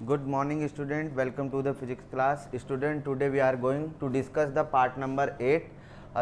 Good morning student, welcome to the physics class. Student, today we are going to discuss the part number 8,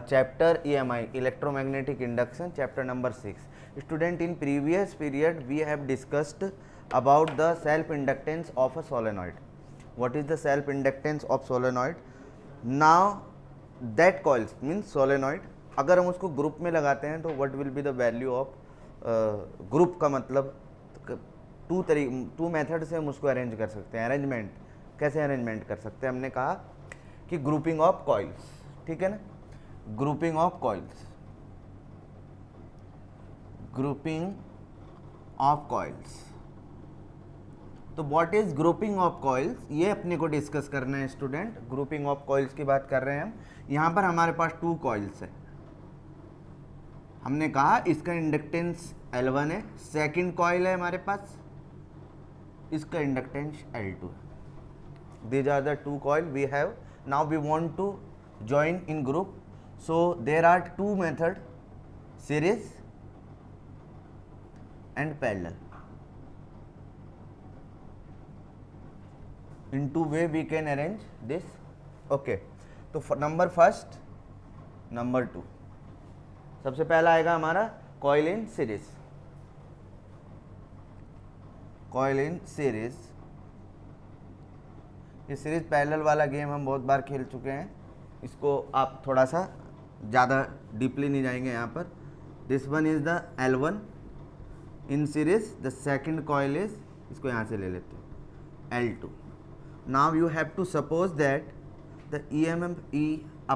chapter EMI, electromagnetic induction, chapter number 6. Student, in previous period we have discussed about the self inductance of a solenoid. What is the self inductance of solenoid? Now that coils means solenoid, अगर हम उसको group में लगाते हैं तो what will be the value of group का मतलब to method से हम उसको अरेंज कर सकते हैं. अरेंजमेंट कैसे अरेंजमेंट कर सकते हैं? हमने कहा कि ग्रुपिंग ऑफ कॉइल्स, ठीक है ना, grouping of coils, grouping of coils. तो what is grouping of coils, ये अपने को डिस्कस करना है स्टूडेंट. ग्रुपिंग ऑफ कॉइल्स की बात कर रहे हैं हम. यहां पर हमारे पास टू कॉइल्स है. हमने कहा इसका इंडक्टेंस L1 है, सेकंड कॉइल है हमारे पास, इसका इंडक्टेंस L2 है. These are the two coil we have. Now we want to join in group, so there are two method, series and parallel. In two way we can arrange this. Okay, तो number first, number two. सबसे पहला आएगा हमारा coil in series. Coil in series, ये series parallel वाला game हम बहुत बार खेल चुके हैं, इसको आप थोड़ा सा ज़्यादा डीपली नहीं जाएंगे यहाँ पर. This one is the L1 in series, the second coil is, इसको यहाँ से ले लेते हैं, L2. Now you have to suppose that the EMF E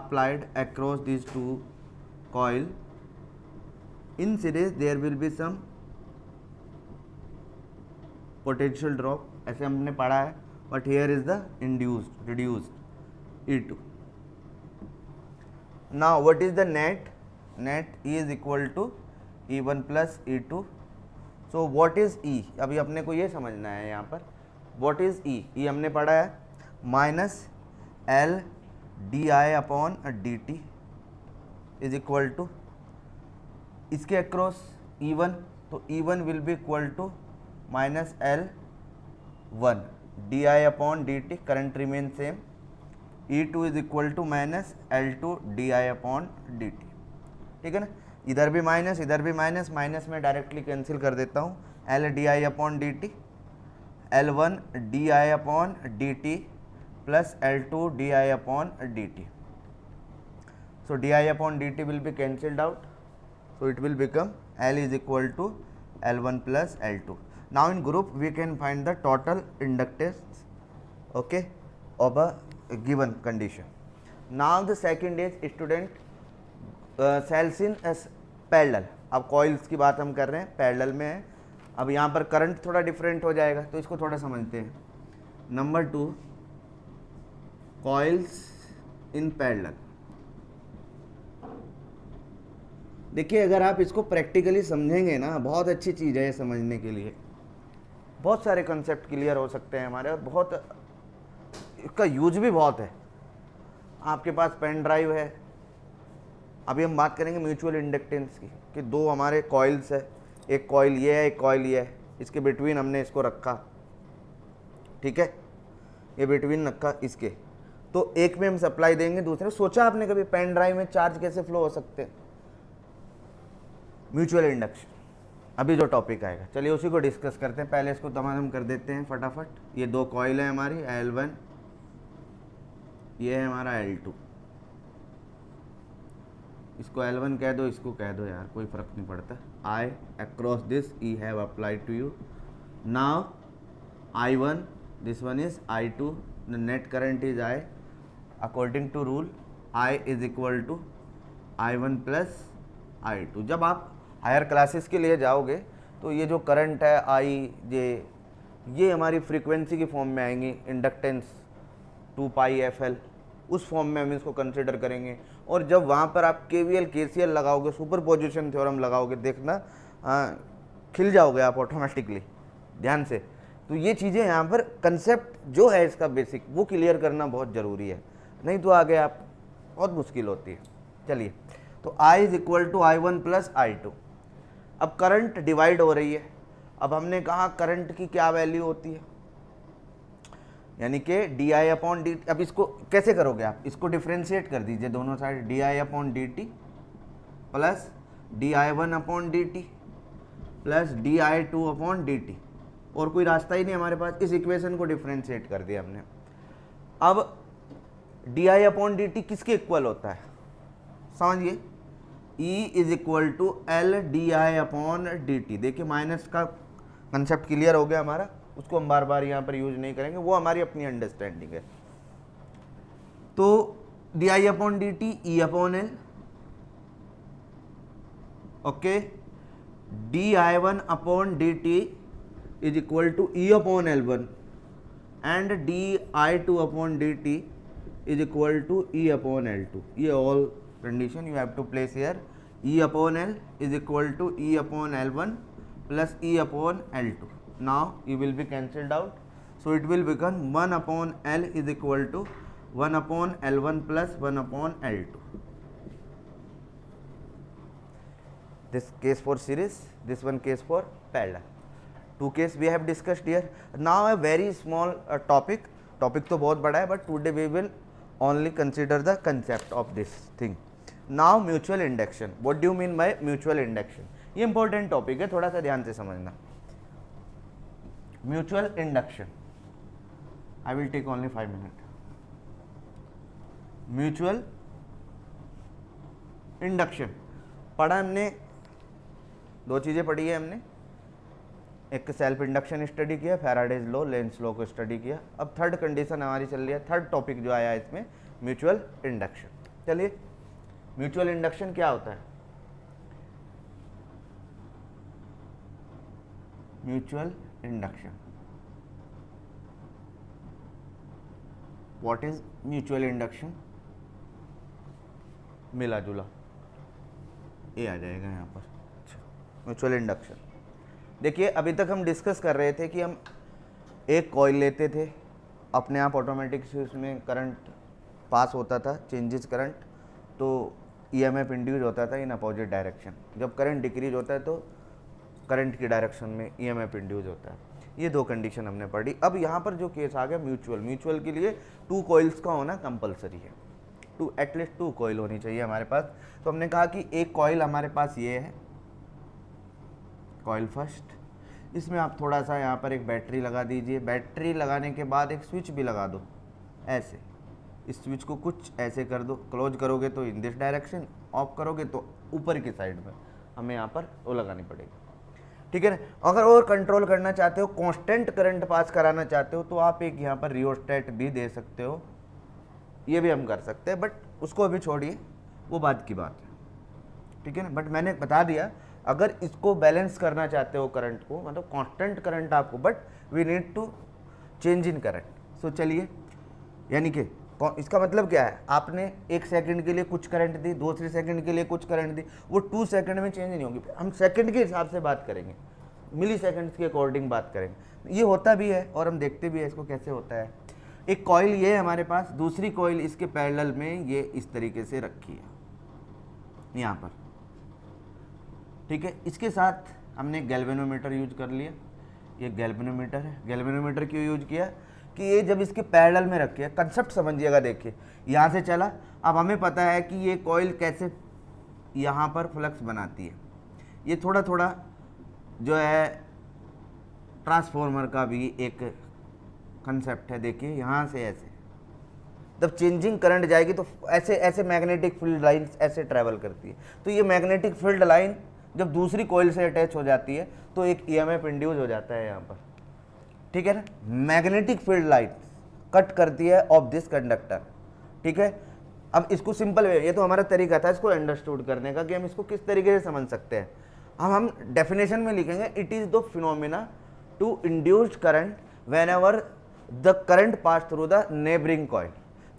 applied across these two coil in series there will be some potential drop, ऐसे हमने पढ़ा है. But here is the induced reduced E2. now what is the net E is equal to E1 plus E2. so what is E, अभी अपने को ये समझना है यहाँ पर what is E. E हमने पढ़ा है minus L di upon dt is equal to इसके अक्रॉस E1, तो E1 will be equal to minus L1 D I upon D T, current remain same. E2 is equal to minus L2 D I upon D T. ठीक है ना, इधर भी minus इधर भी minus, minus में directly cancel कर देता हूँ. L D I upon D T, L1 D I upon D T plus L2 D I upon D T. So D I upon D T will be cancelled out, so it will become L is equal to L1 plus L2. now in group we can find the total inductance, okay, of a given condition. now the second is student cells in as parallel. अब coils की बात हम कर रहे हैं, parallel में है. अब यहाँ पर करंट थोड़ा डिफरेंट हो जाएगा, तो इसको थोड़ा समझते हैं. Number 2, coils in parallel. देखिए, अगर आप इसको प्रैक्टिकली समझेंगे ना, बहुत अच्छी चीज़ है ये समझने के लिए. बहुत सारे कंसेप्ट क्लियर हो सकते हैं हमारे, और बहुत इसका यूज भी बहुत है. आपके पास पेन ड्राइव है. अभी हम बात करेंगे म्यूचुअल इंडक्टेंस की, कि दो हमारे कॉइल्स है, एक कॉइल ये है एक कॉइल ये है, इसके बिटवीन हमने इसको रखा, ठीक है, ये बिटवीन रखा इसके, तो एक में हम सप्लाई देंगे, दूसरे. सोचा आपने कभी पेन ड्राइव में चार्ज कैसे फ्लो हो सकते हैं? म्यूचुअल इंडक्शन अभी जो टॉपिक आएगा, चलिए उसी को डिस्कस करते हैं. पहले इसको तमाम कर देते हैं फटाफट. ये दो कॉइल है हमारी, L1, ये है हमारा L2. इसको L1 कह दो, इसको कह दो यार, कोई फर्क नहीं पड़ता. I across this E have applied to you. now I1, this one is I2, the net current is I. according to rule I is equal to I1 plus I2. जब आप हायर क्लासेस के लिए जाओगे तो ये जो current है आई ये हमारी फ्रीक्वेंसी की फॉर्म में आएंगी. इंडक्टेंस 2 पाई FL, उस फॉर्म में हम इसको कंसिडर करेंगे. और जब वहाँ पर आप KVL KCL लगाओगे, सुपरपोजिशन थ्योरम लगाओगे, देखना खिल जाओगे आप ऑटोमेटिकली, ध्यान से. तो ये चीज़ें यहाँ पर कंसेप्ट जो है इसका बेसिक, वो क्लियर करना बहुत ज़रूरी है, नहीं तो आगे आप बहुत मुश्किल होती है. चलिए, तो I is equal to I1 plus I2. अब करंट डिवाइड हो रही है. अब हमने कहा करंट की क्या वैल्यू होती है, यानी कि D I upon D T. अब इसको कैसे करोगे आप, इसको डिफ्रेंशिएट कर दीजिए दोनों side, D I upon D T plus D I one upon D T plus D I two upon D T. और कोई रास्ता ही नहीं हमारे पास, इस इक्वेशन को डिफ्रेंशिएट कर दिया हमने। अब D I upon D T किसके इक्वल होता है समझिए, E is equal to L D I upon D T. देखिए माइनस का कंसेप्ट क्लियर हो गया हमारा, उसको हम बार बार यहाँ पर यूज नहीं करेंगे, वो हमारी अपनी अंडरस्टैंडिंग है। तो D I upon D T E upon L, okay, D I one upon D T is equal to E upon L one and D I two upon D T is equal to E upon L two. ये all condition you have to place here. E upon L is equal to E upon L one plus E upon L two. Now you will be cancelled out, so it will become 1 upon L is equal to 1 upon L1 plus 1 upon L2. This case for series, this one case for parallel. Two case we have discussed here. Now a very small topic तो बहुत बड़ा है, but today we will only consider the concept of this thing. Now mutual induction. What do you mean by mutual induction? ये important topic है, थोड़ा सा ध्यान से समझना। Mutual induction, I will take only 5 minute. Mutual induction पढ़ा हमने, दो चीज़ें पढ़ी है हमने, एक सेल्फ इंडक्शन स्टडी किया, फैराडेज लॉ, लेंस लॉ को स्टडी किया। अब थर्ड कंडीशन हमारी चल रही है, थर्ड टॉपिक जो आया है इसमें म्यूचुअल इंडक्शन। चलिए म्यूचुअल इंडक्शन क्या होता है? Mutual induction, what is mutual induction? मिला जुला ये आ जाएगा यहाँ पर। म्यूचुअल इंडक्शन देखिए, अभी तक हम डिस्कस कर रहे थे कि हम एक कॉइल लेते थे, अपने आप ऑटोमेटिक से उसमें करंट पास होता था, चेंजेस करंट, तो ईएमएफ इंड्यूस होता था इन अपोजिट डायरेक्शन। जब करंट डिक्रीज होता है तो करंट की डायरेक्शन में ईएमएफ इंड्यूस होता है। ये दो कंडीशन हमने पढ़ी। अब यहाँ पर जो केस आ गया म्यूचुअल, म्यूचुअल के लिए 2 कॉइल्स का होना कंपलसरी है, एटलीस्ट 2 कॉइल होनी चाहिए हमारे पास। तो हमने कहा कि एक कॉइल हमारे पास ये है, कॉइल फर्स्ट, इसमें आप थोड़ा सा यहाँ पर एक बैटरी लगा दीजिए। बैटरी लगाने के बाद एक स्विच भी लगा दो, ऐसे इस स्विच को कुछ ऐसे कर दो, क्लोज करोगे तो इन दिस डायरेक्शन, ऑफ करोगे तो ऊपर की साइड में हमें यहाँ पर वो लगानी पड़ेगी, ठीक है ना। अगर और कंट्रोल करना चाहते हो, कांस्टेंट करंट पास कराना चाहते हो, तो आप एक यहाँ पर रियोस्टेट भी दे सकते हो, ये भी हम कर सकते हैं, बट उसको अभी छोड़िए, वो बात की बात है, ठीक है ना। बट मैंने बता दिया, अगर इसको बैलेंस करना चाहते हो करंट को, मतलब कांस्टेंट करंट आपको, but we need to change in current. So चलिए, यानी कि इसका मतलब क्या है, आपने 1 सेकंड के लिए कुछ करंट दी, दूसरे सेकंड के लिए कुछ करंट दी, वो 2 सेकंड में चेंज नहीं होगी। हम सेकंड के हिसाब से बात करेंगे, मिली सेकंड्स के अकॉर्डिंग बात करेंगे। ये होता भी है और हम देखते भी है इसको कैसे होता है। एक कॉइल ये है हमारे पास, दूसरी कॉइल इसके पैरेलल में ये इस तरीके से रखी है यहाँ पर, ठीक है। इसके साथ हमने गैल्वेनोमीटर यूज कर लिया, ये गैल्वेनोमीटर है। गैल्वेनोमीटर क्यों यूज किया कि ये जब इसके पैरेलल में रखे है, कंसेप्ट समझिएगा। देखिए यहाँ से चला, अब हमें पता है कि ये कॉइल कैसे यहाँ पर फ्लक्स बनाती है। ये थोड़ा थोड़ा जो है ट्रांसफॉर्मर का भी एक कंसेप्ट है। देखिए यहाँ से ऐसे जब चेंजिंग करंट जाएगी तो ऐसे ऐसे मैग्नेटिक फील्ड लाइन्स ऐसे ट्रैवल करती है। तो ये मैग्नेटिक फील्ड लाइन जब दूसरी कॉइल से अटैच हो जाती है तो एक ईएमएफ इंड्यूस हो जाता है यहाँ पर, ठीक है ना। मैग्नेटिक फील्ड लाइन कट करती है ऑफ दिस कंडक्टर, ठीक है। अब इसको सिंपल वे, ये तो हमारा तरीका था इसको अंडरस्टूड करने का कि हम इसको किस तरीके से समझ सकते हैं। अब हम डेफिनेशन में लिखेंगे, it is the phenomena to induced current whenever the current pass through the neighbouring coil.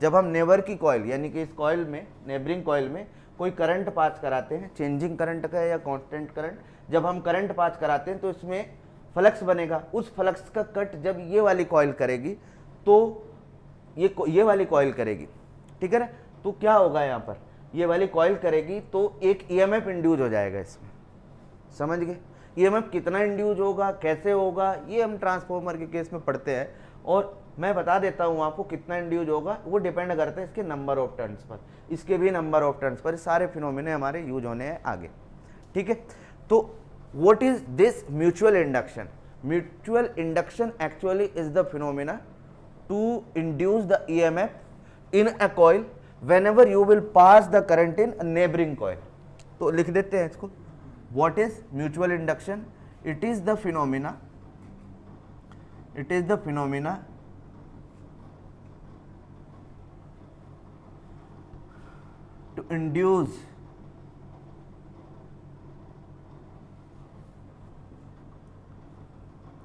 जब हम नेबर की कॉइल यानी कि इस कॉइल में, नेबरिंग कॉइल में कोई करंट पास कराते हैं, चेंजिंग करंट का या कांस्टेंट करंट, जब हम करंट पास कराते हैं तो इसमें फ्लक्स बनेगा। उस फ्लक्स का कट जब ये वाली कॉइल करेगी तो ये वाली कॉइल करेगी, ठीक है ना। तो क्या होगा यहाँ पर, ये वाली कॉइल करेगी तो एक ईएमएफ इंड्यूस हो जाएगा इसमें, समझ गए। ईएमएफ कितना इंड्यूस होगा, कैसे होगा, ये हम ट्रांसफॉर्मर के केस में पढ़ते हैं, और मैं बता देता हूँ आपको कितना इंड्यूस होगा, वो डिपेंड करता है इसके नंबर ऑफ टर्न्स पर, इसके भी नंबर ऑफ टर्न्स पर, सारे फिनोमिने हमारे यूज होने हैं आगे, ठीक है। तो what is this mutual induction? Mutual induction actually is the phenomena to induce the EMF in a coil whenever you will pass the current in neighbouring coil. तो लिख देते हैं इसको, what is mutual induction? It is the phenomena, it is the phenomena to induce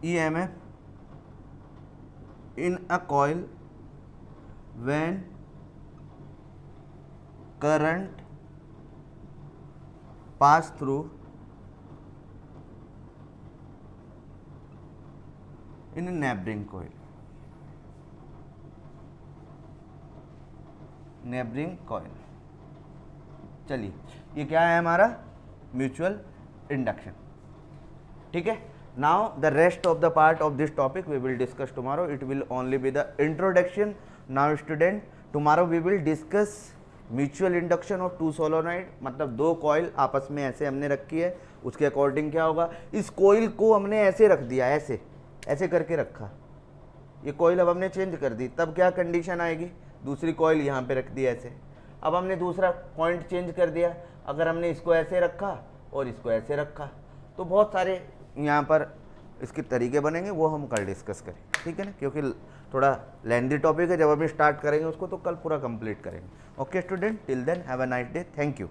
EMF in a coil when current pass through in neighbouring coil. Neighbouring coil, चलिए ये क्या है हमारा? म्यूचुअल इंडक्शन, ठीक है। Now the rest of the part of this topic we will discuss tomorrow, it will only be the introduction. Now student, tomorrow we will discuss mutual induction of two solenoid, मतलब दो coil आपस में ऐसे हमने रखी है, उसके according क्या होगा, इस कॉइल को हमने ऐसे रख दिया, ऐसे ऐसे करके रखा, ये कॉइल अब हमने चेंज कर दी, तब क्या कंडीशन आएगी, दूसरी कॉइल यहाँ पे रख दी ऐसे। अब हमने दूसरा पॉइंट चेंज कर दिया, अगर हमने इसको ऐसे रखा और इसको ऐसे रखा, तो बहुत सारे यहाँ पर इसके तरीके बनेंगे, वो हम कल डिस्कस करें, ठीक है ना, क्योंकि थोड़ा लेंथी टॉपिक है, जब हम स्टार्ट करेंगे उसको तो कल पूरा कंप्लीट करेंगे। Okay student, till then have a nice day, thank you.